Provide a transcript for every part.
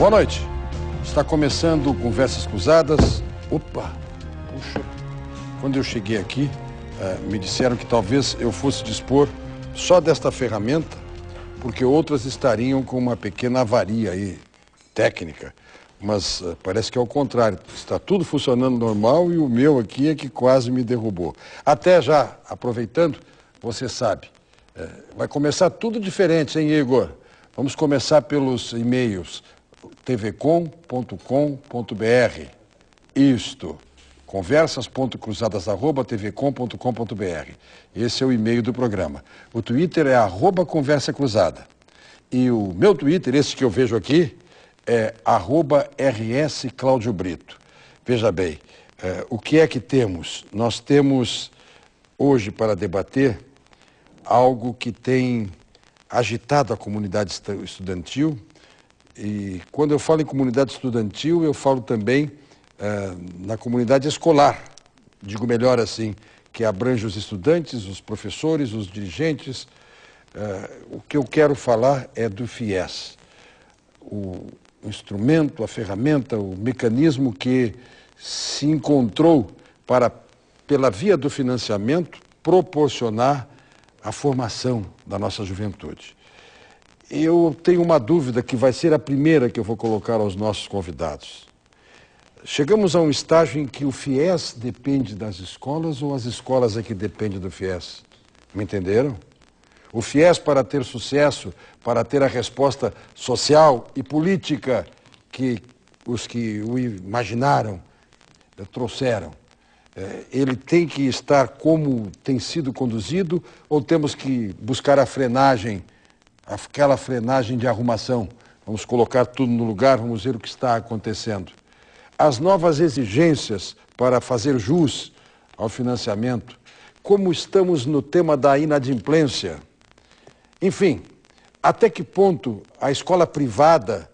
Boa noite. Está começando Conversas Cruzadas. Opa, puxa. Quando eu cheguei aqui, me disseram que talvez eu fosse dispor só desta ferramenta, porque outras estariam com uma pequena avaria aí, técnica. Mas parece que é o contrário. Está tudo funcionando normal e o meu aqui é que quase me derrubou. Até já, aproveitando, você sabe, vai começar tudo diferente, hein, Igor? Vamos começar pelos e-mails tvcom.com.br. Isto, conversas.cruzadas@tvcom.com.br. Esse é o e-mail do programa. O Twitter é @conversacruzada. E o meu Twitter, esse que eu vejo aqui, é @RSClaudio-Brito. Veja bem, o que é que temos? Nós temos hoje para debater algo que tem agitado a comunidade estudantil. E quando eu falo em comunidade estudantil, eu falo também na comunidade escolar. Digo melhor assim, que abrange os estudantes, os professores, os dirigentes. O que eu quero falar é do FIES. O instrumento, a ferramenta, o mecanismo que se encontrou para, pela via do financiamento, proporcionar a formação da nossa juventude. Eu tenho uma dúvida que vai ser a primeira que eu vou colocar aos nossos convidados. Chegamos a um estágio em que o FIES depende das escolas ou as escolas é que dependem do FIES? Me entenderam? O FIES, para ter sucesso, para ter a resposta social e política que os que o imaginaram trouxeram, ele tem que estar como tem sido conduzido ou temos que buscar a frenagem, aquela frenagem de arrumação? Vamos colocar tudo no lugar, vamos ver o que está acontecendo. As novas exigências para fazer jus ao financiamento, como estamos no tema da inadimplência. Enfim, até que ponto a escola privada,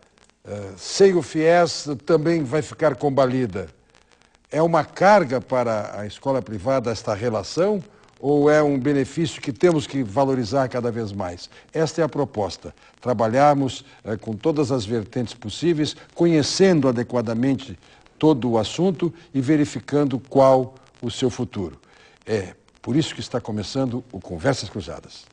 sem o FIES, também vai ficar combalida? É uma carga para a escola privada esta relação ou é um benefício que temos que valorizar cada vez mais? Esta é a proposta, trabalharmos com todas as vertentes possíveis, conhecendo adequadamente todo o assunto e verificando qual o seu futuro. É por isso que está começando o Conversas Cruzadas.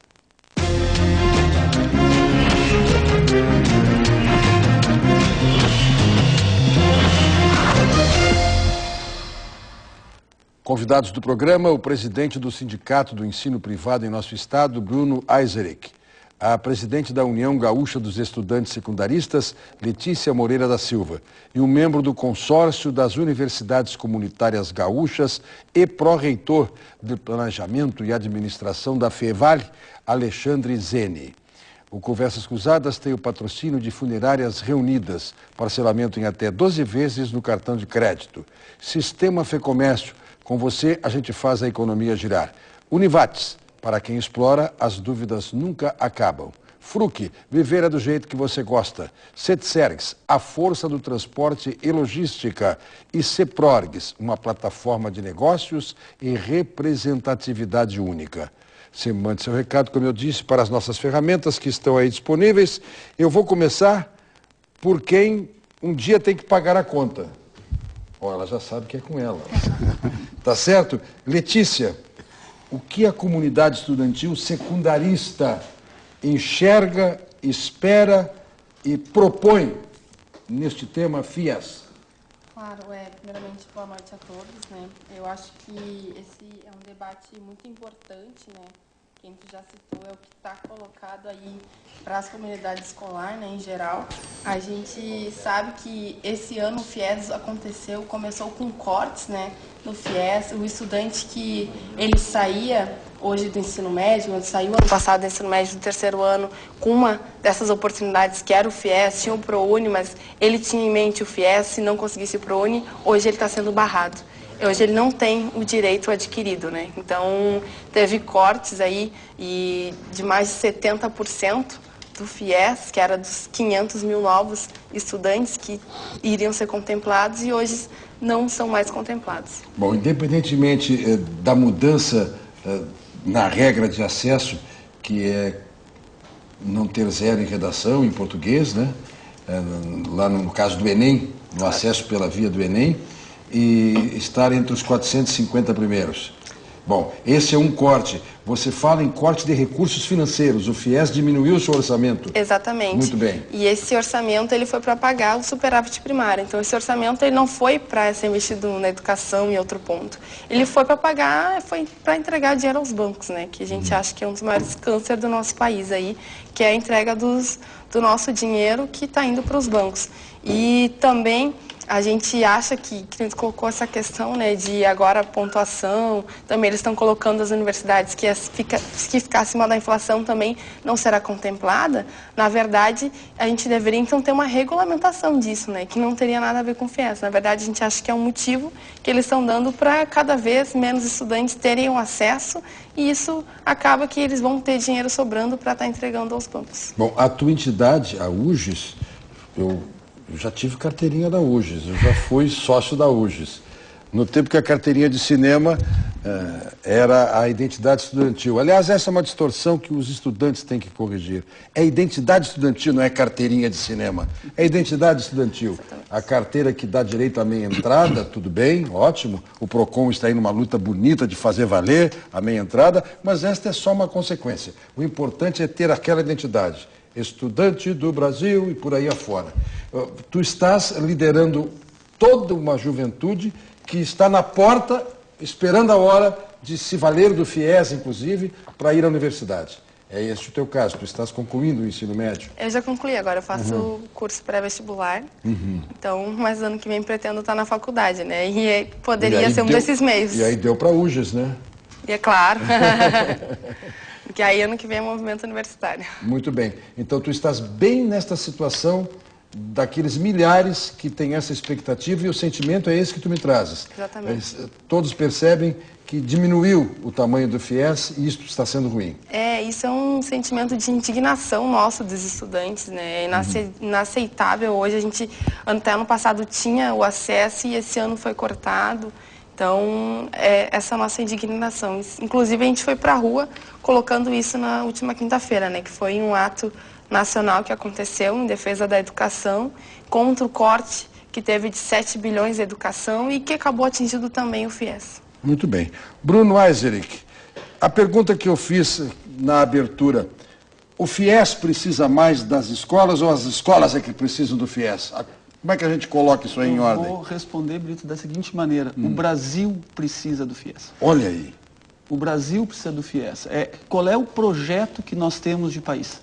Convidados do programa, o presidente do Sindicato do Ensino Privado em nosso estado, Bruno Eiserich. A presidente da União Gaúcha dos Estudantes Secundaristas, Letícia Moreira da Silva. E um membro do consórcio das Universidades Comunitárias Gaúchas e pró-reitor de Planejamento e Administração da FEVAL, Alexandre Zene. O Conversas Cruzadas tem o patrocínio de Funerárias Reunidas, parcelamento em até 12 vezes no cartão de crédito. Sistema Fecomércio, com você a gente faz a economia girar. Univates, para quem explora, as dúvidas nunca acabam. Fruc, viver é do jeito que você gosta. Setsergs, a força do transporte e logística. E Ceprorgs, uma plataforma de negócios e representatividade única. Você mande seu recado, como eu disse, para as nossas ferramentas que estão aí disponíveis. Eu vou começar por quem um dia tem que pagar a conta. Oh, ela já sabe que é com ela. Tá certo? Letícia, o que a comunidade estudantil secundarista enxerga, espera e propõe neste tema FIES? Claro, primeiramente, boa noite a todos, né? Eu acho que esse é um debate muito importante, né? Quem tu já citou é o que está colocado aí para as comunidades escolares, né, em geral. A gente sabe que esse ano o FIES começou com cortes, né, no FIES. O estudante que ele saía hoje do ensino médio, saiu ano passado do ensino médio do terceiro ano, com uma dessas oportunidades que era o FIES, tinha o ProUni, mas ele tinha em mente o FIES, se não conseguisse o ProUni, hoje ele está sendo barrado. Hoje ele não tem o direito adquirido, né? Então, teve cortes aí e de mais de 70% do FIES, que era dos 500 mil novos estudantes que iriam ser contemplados e hoje não são mais contemplados. Bom, independentemente da mudança na regra de acesso, que é não ter zero em redação, em português, né? lá no caso do Enem, no acesso pela via do Enem, e estar entre os 450 primeiros. Bom, esse é um corte. Você fala em corte de recursos financeiros. O FIES diminuiu o seu orçamento. Exatamente. Muito bem. E esse orçamento ele foi para pagar o superávit primário. Então, esse orçamento ele não foi para ser investido na educação em outro ponto. Ele foi para pagar, foi para entregar dinheiro aos bancos, né? Que a gente acha que é um dos maiores cânceres do nosso país aí, que é a entrega do nosso dinheiro que está indo para os bancos. E também a gente acha que a gente colocou essa questão, né, de agora pontuação, também eles estão colocando as universidades que ficar acima da inflação também não será contemplada. Na verdade, a gente deveria então ter uma regulamentação disso, né, que não teria nada a ver com o FIES. Na verdade, a gente acha que é um motivo que eles estão dando para cada vez menos estudantes terem o acesso e isso acaba que eles vão ter dinheiro sobrando para estar entregando aos bancos. Bom, a tua entidade, a UGES, eu já tive carteirinha da UGES, eu já fui sócio da UGES. No tempo que a carteirinha de cinema era a identidade estudantil. Aliás, essa é uma distorção que os estudantes têm que corrigir. É identidade estudantil, não é carteirinha de cinema. É identidade estudantil. A carteira que dá direito à meia entrada, tudo bem, ótimo. O PROCON está aí numa luta bonita de fazer valer a meia entrada, mas esta é só uma consequência. O importante é ter aquela identidade. Estudante do Brasil e por aí afora. Tu estás liderando toda uma juventude que está na porta, esperando a hora de se valer do FIES, inclusive, para ir à universidade. É esse o teu caso, tu estás concluindo o ensino médio? Eu já concluí, agora eu faço o curso pré-vestibular, então, mas ano que vem pretendo estar na faculdade, né? E poderia ser um desses meios. E aí deu para UGES, né? E é claro. Porque aí ano que vem é movimento universitário. Muito bem. Então tu estás bem nesta situação daqueles milhares que têm essa expectativa e o sentimento é esse que tu me trazes. Exatamente. Todos percebem que diminuiu o tamanho do FIES e isso está sendo ruim. Isso é um sentimento de indignação nosso dos estudantes, né? É inaceitável hoje. A gente, até ano passado, tinha o acesso e esse ano foi cortado. Então, essa nossa indignação. Inclusive, a gente foi para a rua colocando isso na última quinta-feira, né? Que foi um ato nacional que aconteceu em defesa da educação, contra o corte que teve de 7 bilhões de educação e que acabou atingindo também o FIES. Muito bem. Bruno Eiserick, a pergunta que eu fiz na abertura, o FIES precisa mais das escolas ou as escolas é que precisam do FIES? Como é que a gente coloca isso aí em ordem? Eu vou responder, Brito, da seguinte maneira. O Brasil precisa do FIES. Olha aí. O Brasil precisa do FIES. Qual é o projeto que nós temos de país?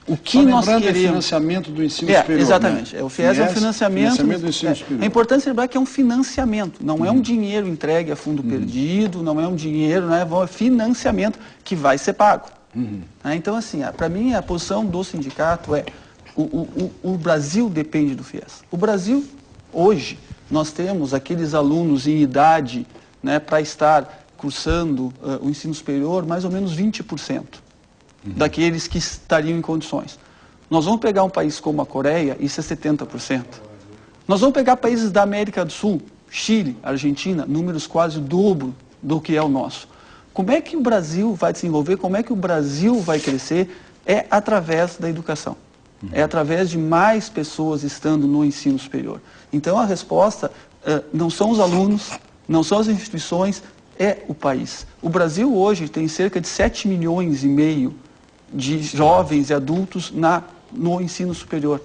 O que nós queremos... é financiamento do ensino superior. Exatamente. Né? O FIES é um financiamento do ensino superior. É importante lembrar que é um financiamento, não é um dinheiro entregue a fundo perdido, não é um dinheiro, é financiamento que vai ser pago. Então, assim, para mim, a posição do sindicato é o Brasil depende do FIES. O Brasil, hoje, nós temos aqueles alunos em idade para estar cursando o ensino superior, mais ou menos 20% daqueles que estariam em condições. Nós vamos pegar um país como a Coreia, isso é 70%. Nós vamos pegar países da América do Sul, Chile, Argentina, números quase o dobro do que é o nosso. Como é que o Brasil vai desenvolver, como é que o Brasil vai crescer? É através da educação. É através de mais pessoas estando no ensino superior. Então a resposta não são os alunos, não são as instituições, é o país. O Brasil hoje tem cerca de 7,5 milhões de jovens e adultos no ensino superior.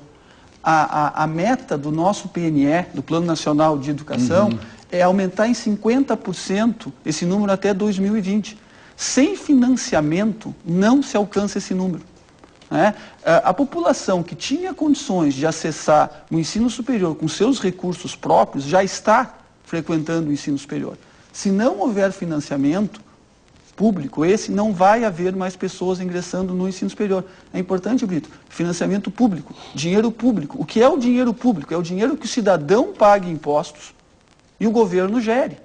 A meta do nosso PNE, do Plano Nacional de Educação, é aumentar em 50% esse número até 2020. Sem financiamento, não se alcança esse número. A população que tinha condições de acessar o ensino superior com seus recursos próprios já está frequentando o ensino superior. Se não houver financiamento público, não vai haver mais pessoas ingressando no ensino superior. É importante, Brito, financiamento público, dinheiro público. O que é o dinheiro público? É o dinheiro que o cidadão paga impostos e o governo gere.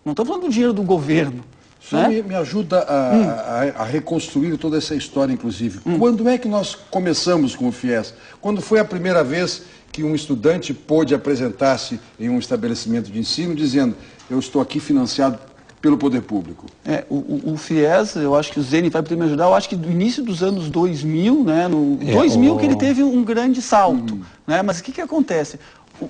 Não estou falando do dinheiro do governo. Só me ajuda a reconstruir toda essa história, inclusive. Quando é que nós começamos com o FIES? Quando foi a primeira vez que um estudante pôde apresentar-se em um estabelecimento de ensino dizendo: eu estou aqui financiado pelo poder público? O FIES, eu acho que o Zeni vai poder me ajudar, eu acho que do início dos anos 2000, né, no 2000 que ele teve um grande salto, né, mas o que acontece?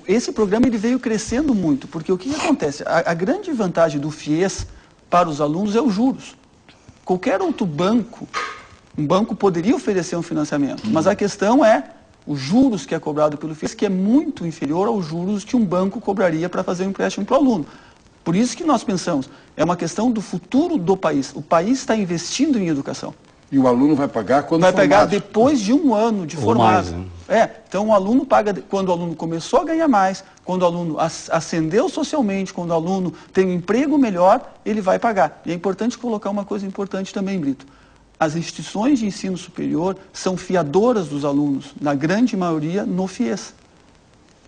Esse programa ele veio crescendo muito, porque o que acontece? A grande vantagem do FIES para os alunos é os juros. Qualquer outro banco, um banco poderia oferecer um financiamento, mas a questão é os juros que é cobrado pelo FIES, que é muito inferior aos juros que um banco cobraria para fazer um empréstimo para o aluno. Por isso que nós pensamos, é uma questão do futuro do país. O país está investindo em educação. E o aluno vai pagar quando vai formado? Vai pagar depois de um ano de formado. Mais, né? Então o aluno paga quando o aluno começou a ganhar mais, quando o aluno ascendeu socialmente, quando o aluno tem um emprego melhor, ele vai pagar. E é importante colocar uma coisa importante também, Brito. As instituições de ensino superior são fiadoras dos alunos, na grande maioria no FIES.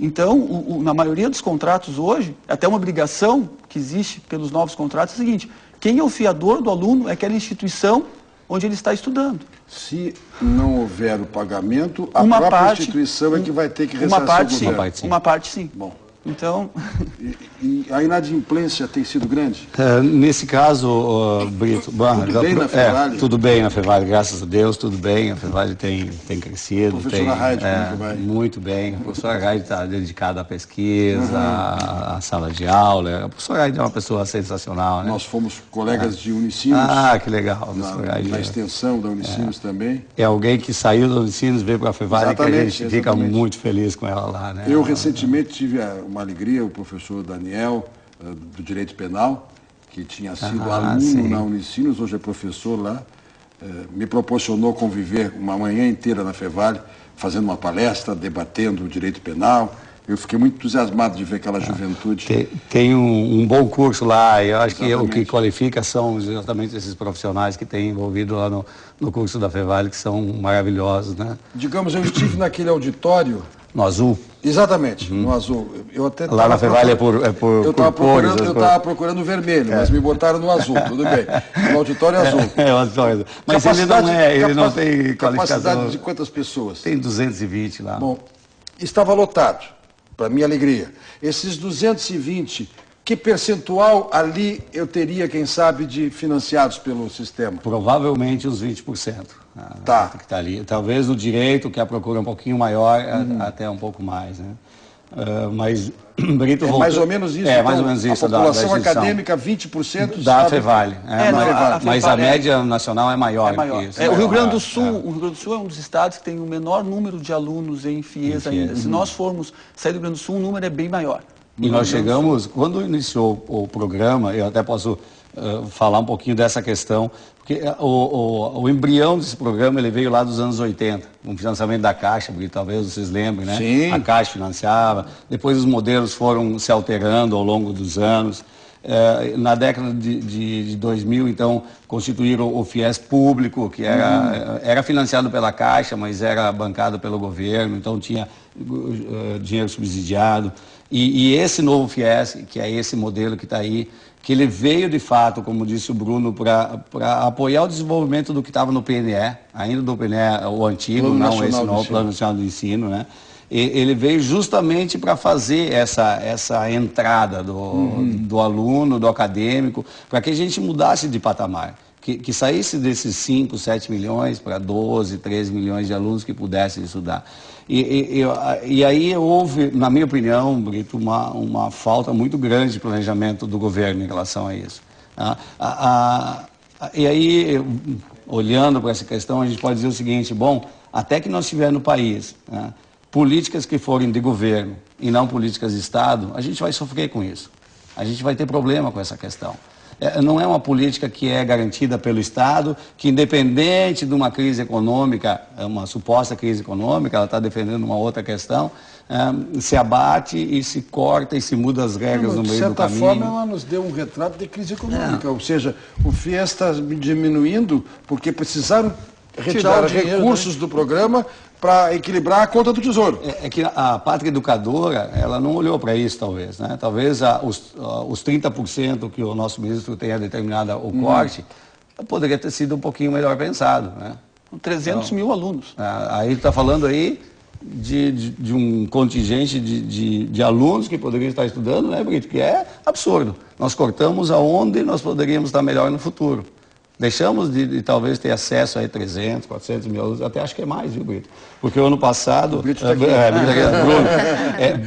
Então, na maioria dos contratos hoje, até uma obrigação que existe pelos novos contratos é o seguinte: quem é o fiador do aluno é aquela instituição onde ele está estudando. Se não houver o pagamento, a própria instituição é que vai ter que ressarcir o governo. Uma parte sim. Bom. Então... E a inadimplência tem sido grande? Nesse caso, Brito... Tudo bem na Fevale? Tudo bem na Fevale, graças a Deus, tudo bem. A Fevale tem crescido. Professora Raide, como vai? Muito bem. A professora Raide está dedicada à pesquisa, à sala de aula. A professora Raide é uma pessoa sensacional, né? Nós fomos colegas de Unicinos. Que legal. Na extensão da Unicinos também. É alguém que saiu da Unicinos, veio para a Fevale, que a gente fica exatamente. Muito feliz com ela lá, né? Eu recentemente tive uma alegria, o professor Daniel, do Direito Penal, que tinha sido aluno na Unicinos, hoje é professor lá, me proporcionou conviver uma manhã inteira na Fevale, fazendo uma palestra, debatendo o direito penal. Eu fiquei muito entusiasmado de ver aquela juventude. Tem um bom curso lá, e eu acho que o que qualifica são exatamente esses profissionais que têm envolvido lá no curso da Fevale, que são maravilhosos, né? Digamos, eu estive naquele auditório... No azul? Exatamente, no azul. Eu até lá na Fevale é por eu estava procurando o vermelho, mas me botaram no azul, tudo bem. No auditório azul. O auditório. Mas ele não tem qualificação. Capacidade de quantas pessoas? Tem 220 lá. Bom, estava lotado, para minha alegria. Esses 220, que percentual ali eu teria, quem sabe, de financiados pelo sistema? Provavelmente uns 20%. Tá. Que tá ali. Talvez no direito, que a procura é um pouquinho maior, até um pouco mais, né? Mas Brito voltou... mais ou menos isso. É, mais ou menos isso. A população acadêmica, 20% da Fevale. Mas a Fevale média nacional é maior. Que isso. O Rio Grande do Sul, o Rio Grande do Sul é um dos estados que tem o menor número de alunos em FIES ainda. Se nós formos sair do Rio Grande do Sul, o número é bem maior. E nós chegamos, quando iniciou o programa, eu até posso falar um pouquinho dessa questão, porque o embrião desse programa ele veio lá dos anos 80, com o financiamento da Caixa, porque talvez vocês lembrem, né? Sim. A Caixa financiava, depois os modelos foram se alterando ao longo dos anos. Na década de 2000, então, constituíram o FIES público, que era financiado pela Caixa, mas era bancado pelo governo, então tinha dinheiro subsidiado. E esse novo FIES, que é esse modelo que está aí, que ele veio de fato, como disse o Bruno, para apoiar o desenvolvimento do que estava no PNE, ainda do PNE, o antigo, não esse novo Plano Nacional do Ensino, né? Ele veio justamente para fazer essa entrada do aluno, do acadêmico, para que a gente mudasse de patamar. Que saísse desses 5, 7 milhões para 12, 13 milhões de alunos que pudessem estudar. E aí houve, na minha opinião, Brito, uma falta muito grande de planejamento do governo em relação a isso. E aí, olhando para essa questão, a gente pode dizer o seguinte: bom, até que nós tivermos no país políticas que forem de governo e não políticas de Estado, a gente vai sofrer com isso. A gente vai ter problema com essa questão. Não é uma política que é garantida pelo Estado, que independente de uma crise econômica, uma suposta crise econômica, ela está defendendo uma outra questão, se abate e se corta e se muda as regras no meio do caminho. De certa forma, ela nos deu um retrato de crise econômica, ou seja, o FIES está diminuindo porque precisaram retirar recursos do programa para equilibrar a conta do Tesouro. É que a Pátria Educadora, ela não olhou para isso, talvez, né? Talvez os 30% que o nosso ministro tenha determinado o corte, poderia ter sido um pouquinho melhor pensado, né? 300 mil alunos. Aí está falando aí de um contingente de alunos que poderiam estar estudando, né, Brito? Que é absurdo. Nós cortamos aonde nós poderíamos estar melhor no futuro. Deixamos de talvez ter acesso a 300, 400 mil alunos, até acho que é mais, viu, Brito? Porque o ano passado... O Brito tá aqui.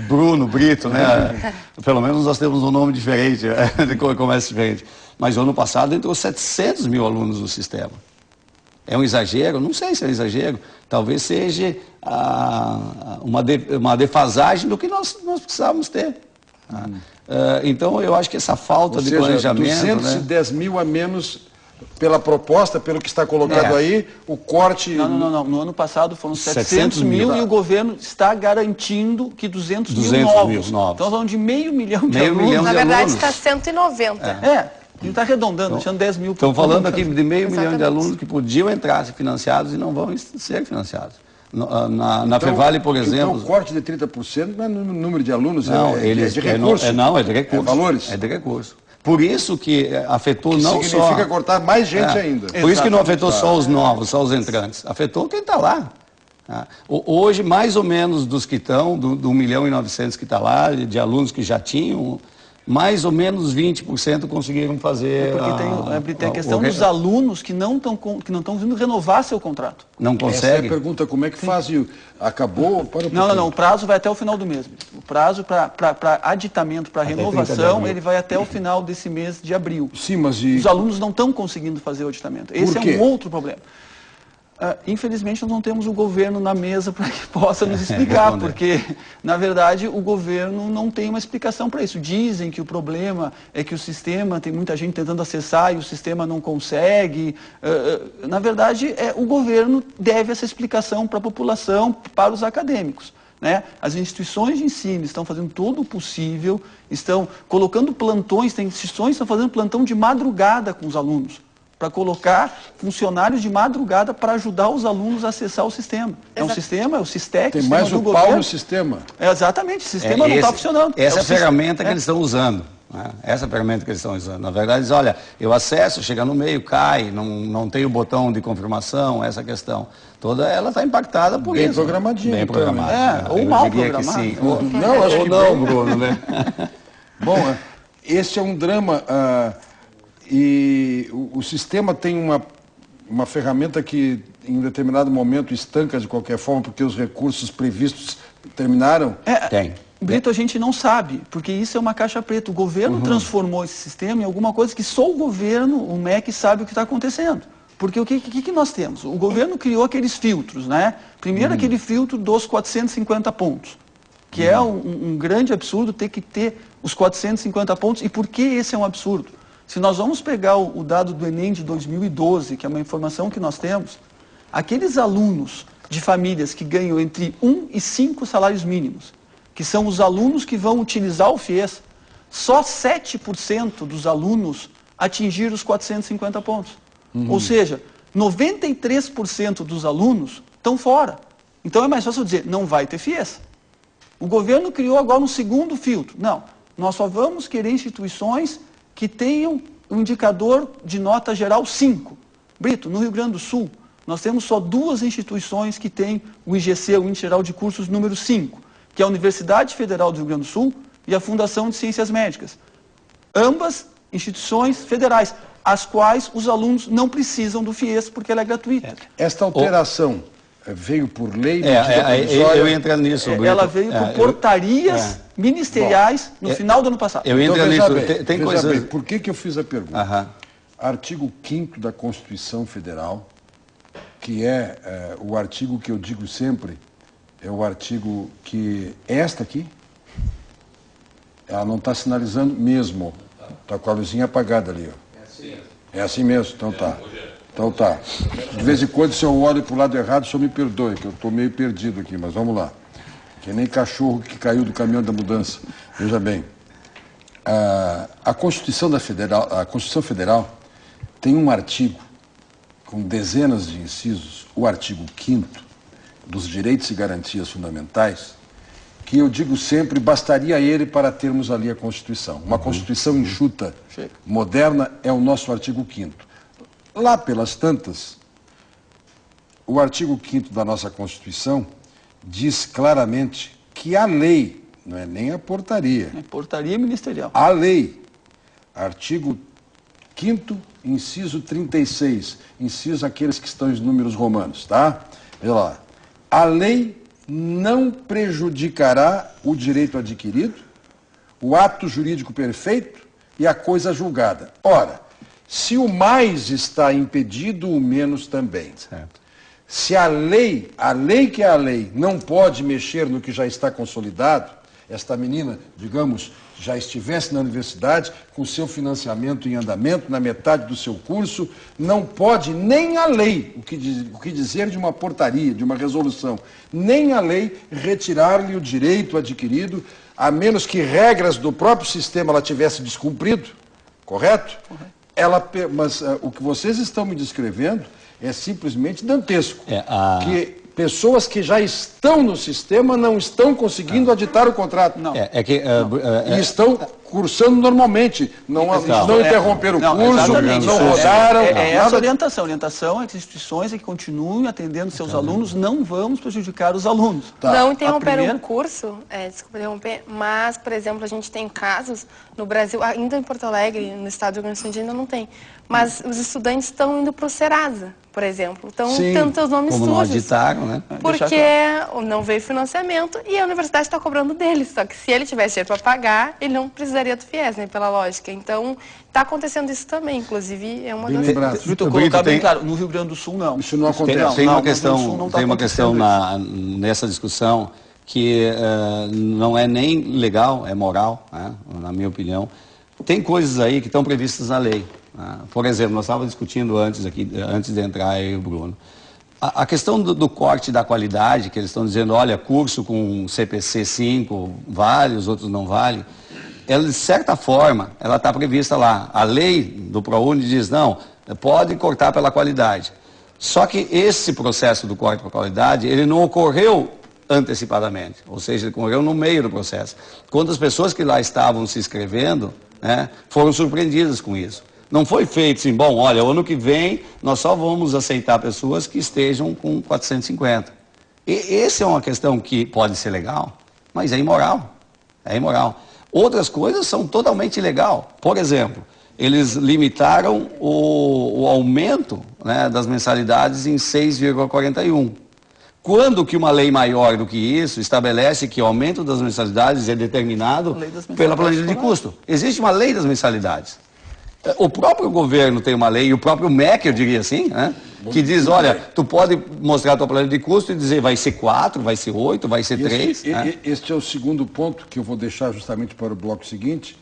Bruno Brito, né? Pelo menos nós temos um nome diferente, começa diferente. Mas o ano passado entrou 700 mil alunos no sistema. É um exagero? Não sei se é um exagero. Talvez seja uma defasagem do que nós precisávamos ter. Então, eu acho que essa falta de planejamento... 210 mil a menos pela proposta, pelo que está colocado aí, o corte... Não. No ano passado foram 700 mil e o governo está garantindo que 200 mil novos. Então, falando de meio milhão de alunos. Na verdade, está 190. Ele está arredondando, deixando 10 mil. Estão falando aqui de meio milhão de alunos que podiam entrar financiados e não vão ser financiados. Na Fevale, por exemplo... Então, o corte de 30% não é no número de alunos, não, é de recurso. É de recurso. É valores? É de recurso. Por isso que afetou que não só... significa cortar mais gente ainda. Por isso que não afetou só os novos, só os entrantes. Afetou quem está lá. Hoje, mais ou menos dos que estão, do 1.900.000 que está lá, de alunos que já tinham... mais ou menos 20% conseguiram fazer... Porque tem a questão dos alunos que não estão vindo renovar seu contrato. Não consegue? Essa é a pergunta, como é que faz? Acabou? Não, o prazo vai até o final do mês. O prazo para aditamento, para renovação, ele vai até o final desse mês de abril. Sim, mas... Os alunos não estão conseguindo fazer o aditamento. Esse é um outro problema. Infelizmente, nós não temos o governo na mesa para que possa nos explicar, porque, na verdade, o governo não tem uma explicação para isso. Dizem que o problema é que o sistema, tem muita gente tentando acessar e o sistema não consegue. Na verdade, o governo deve essa explicação para a população, para os acadêmicos. Né? As instituições de ensino estão fazendo todo o possível, estão colocando plantões, tem instituições que estão fazendo plantão de madrugada com os alunos, para colocar funcionários de madrugada para ajudar os alunos a acessar o sistema. É um sistema, é o Sistec, tem mais o pau no sistema. Exatamente, o sistema não está funcionando. Essa é a ferramenta que eles estão usando. Né? Essa ferramenta que eles estão usando. Na verdade, eles, olha, eu acesso, chega no meio, cai, não tem o botão de confirmação, essa questão. Toda ela está impactada por isso. Bem programadinha. Bem programada. Ou mal programada. Sim. Não, acho que não, Bruno, né? Bom, esse é um drama... E o sistema tem uma ferramenta que, em determinado momento, estanca de qualquer forma, porque os recursos previstos terminaram? Tem. Brito, a gente não sabe, porque isso é uma caixa preta. O governo transformou esse sistema em alguma coisa que só o governo, o MEC, sabe o que está acontecendo. Porque o que nós temos? O governo criou aqueles filtros, né? Primeiro aquele filtro dos 450 pontos, que é um grande absurdo ter que ter os 450 pontos. E por que esse é um absurdo? Se nós vamos pegar o dado do Enem de 2012, que é uma informação que nós temos, aqueles alunos de famílias que ganham entre 1 e 5 salários mínimos, que são os alunos que vão utilizar o FIES, só 7% dos alunos atingiram os 450 pontos. Ou seja, 93% dos alunos estão fora. Então é mais fácil dizer, não vai ter FIES. O governo criou agora um segundo filtro. Não, nós só vamos querer instituições que tenham um indicador de nota geral 5. Brito, no Rio Grande do Sul, nós temos só 2 instituições que têm o IGC, o Índice Geral de Cursos, número 5, que é a Universidade Federal do Rio Grande do Sul e a Fundação de Ciências Médicas. Ambas instituições federais, as quais os alunos não precisam do FIES, porque ela é gratuita. Esta alteração veio por lei? Eu entro nisso. Ela veio por portarias ministeriais no final do ano passado. Eu entro nisso. Tem coisas... Bem, por que eu fiz a pergunta? Artigo 5º da Constituição Federal, que é o artigo que eu digo sempre, é o artigo que... Esta aqui, ela não está sinalizando mesmo. Está com a luzinha apagada ali. Ó. É assim mesmo? Então tá. Então tá. De vez em quando, se eu olho para o lado errado, o senhor me perdoe, que eu estou meio perdido aqui, mas vamos lá. Que nem cachorro que caiu do caminhão da mudança. Veja bem, a Constituição Federal tem um artigo com dezenas de incisos, o artigo 5º dos direitos e garantias fundamentais, que eu digo sempre, bastaria ele para termos ali a Constituição. Uma Constituição enxuta, moderna, é o nosso artigo 5º. Lá pelas tantas, o artigo 5º da nossa Constituição diz claramente que a lei, não é nem a portaria. É portaria ministerial. A lei, artigo 5º, inciso 36, inciso aqueles que estão em números romanos, tá? Veja lá. A lei não prejudicará o direito adquirido, o ato jurídico perfeito e a coisa julgada. Ora, se o mais está impedido, o menos também. Certo. Se a lei que é a lei, não pode mexer no que já está consolidado, esta menina, digamos, já estivesse na universidade, com seu financiamento em andamento, na metade do seu curso, não pode nem a lei, o que dizer de uma portaria, de uma resolução, nem a lei retirar-lhe o direito adquirido, a menos que regras do próprio sistema ela tivesse descumprido, correto? Mas o que vocês estão me descrevendo é simplesmente dantesco. Que pessoas que já estão no sistema não estão conseguindo aditar o contrato. Não. E estão cursando normalmente, não interromperam o curso, não rodaram. Essa orientação. A orientação é que as instituições que continuem atendendo seus alunos, não vamos prejudicar os alunos. Tá. Não interromperam o curso, desculpa interromper, mas, por exemplo, a gente tem casos no Brasil, ainda em Porto Alegre, no estado do Rio Grande do Sul ainda não tem, mas os estudantes estão indo para o Serasa, por exemplo, estão tendo seus nomes sujos. Como não aditaram, né? Porque não veio financiamento e a universidade está cobrando deles. Só que se ele tivesse dinheiro para pagar, ele não precisaria do FIES, né, pela lógica. Então, está acontecendo isso também, inclusive, é uma das... Vitor, colocar bem claro, no Rio Grande do Sul não. Isso não acontece. Tem uma questão nessa discussão que não é nem legal, é moral, né, na minha opinião. Tem coisas aí que estão previstas na lei. Por exemplo, nós estávamos discutindo antes de entrar aí o Bruno. A questão do corte da qualidade, que eles estão dizendo, olha, curso com CPC 5 vale, os outros não valem, ela, de certa forma, ela está prevista lá. A lei do ProUni diz, não, pode cortar pela qualidade. Só que esse processo do corte pela qualidade, ele não ocorreu antecipadamente, ou seja, ele ocorreu no meio do processo. Quando as pessoas que lá estavam se inscrevendo, né, foram surpreendidas com isso. Não foi feito assim, bom, olha, o ano que vem nós só vamos aceitar pessoas que estejam com 450. Essa é uma questão que pode ser legal, mas é imoral. É imoral. Outras coisas são totalmente ilegal. Por exemplo, eles limitaram o aumento, né, das mensalidades em 6,41. Quando que uma lei maior do que isso estabelece que o aumento das mensalidades é determinado pela planilha de custo? Existe uma lei das mensalidades. O próprio governo tem uma lei, e o próprio MEC, eu diria assim, né, que diz, olha, tu pode mostrar a tua planilha de custo e dizer vai ser 4, vai ser 8, vai ser 3. Este é o segundo ponto que eu vou deixar justamente para o bloco seguinte,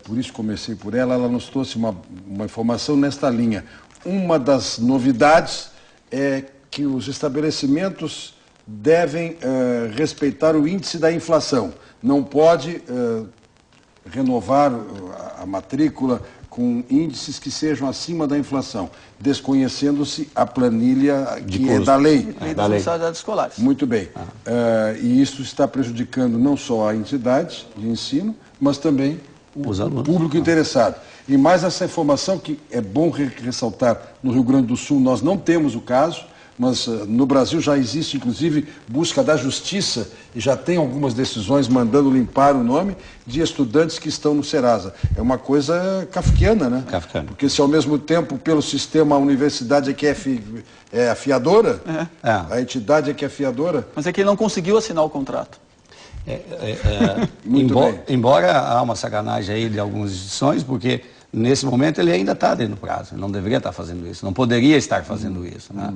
por isso comecei por ela nos trouxe uma informação nesta linha. Uma das novidades é que os estabelecimentos devem respeitar o índice da inflação. Não pode renovar a matrícula com índices que sejam acima da inflação, desconhecendo-se a planilha que é da lei. Lei das mensalidades escolares. Muito bem. E isso está prejudicando não só a entidade de ensino, mas também o público interessado. E mais essa informação que é bom ressaltar, no Rio Grande do Sul nós não temos o caso, mas no Brasil já existe, inclusive, busca da justiça e já tem algumas decisões mandando limpar o nome de estudantes que estão no Serasa. É uma coisa kafkiana, né? Kafkiana. Porque se ao mesmo tempo, pelo sistema, a universidade é que é a fiadora, a entidade é que é fiadora... Mas é que ele não conseguiu assinar o contrato. Embora há uma sacanagem aí de algumas instituições, porque nesse momento ele ainda está dentro do prazo, ele não deveria estar fazendo isso, não poderia estar fazendo isso, né?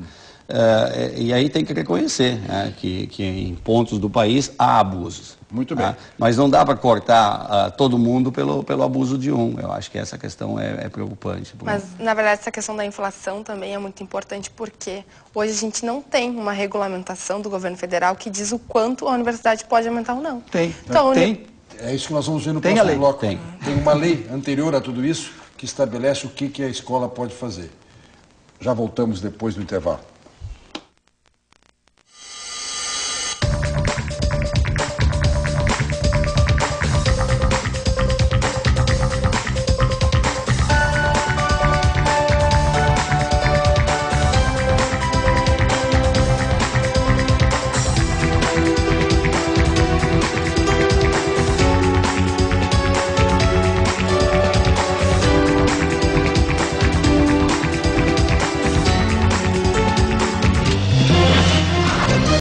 E aí tem que reconhecer, né, que em pontos do país há abusos. Muito bem. Mas não dá para cortar todo mundo pelo abuso de um. Eu acho que essa questão é preocupante. Mas, na verdade, essa questão da inflação também é muito importante porque hoje a gente não tem uma regulamentação do governo federal que diz o quanto a universidade pode aumentar ou não. Tem. Então, tem. É isso que nós vamos ver no próximo bloco. Tem uma lei anterior a tudo isso que estabelece o que a escola pode fazer. Já voltamos depois do intervalo.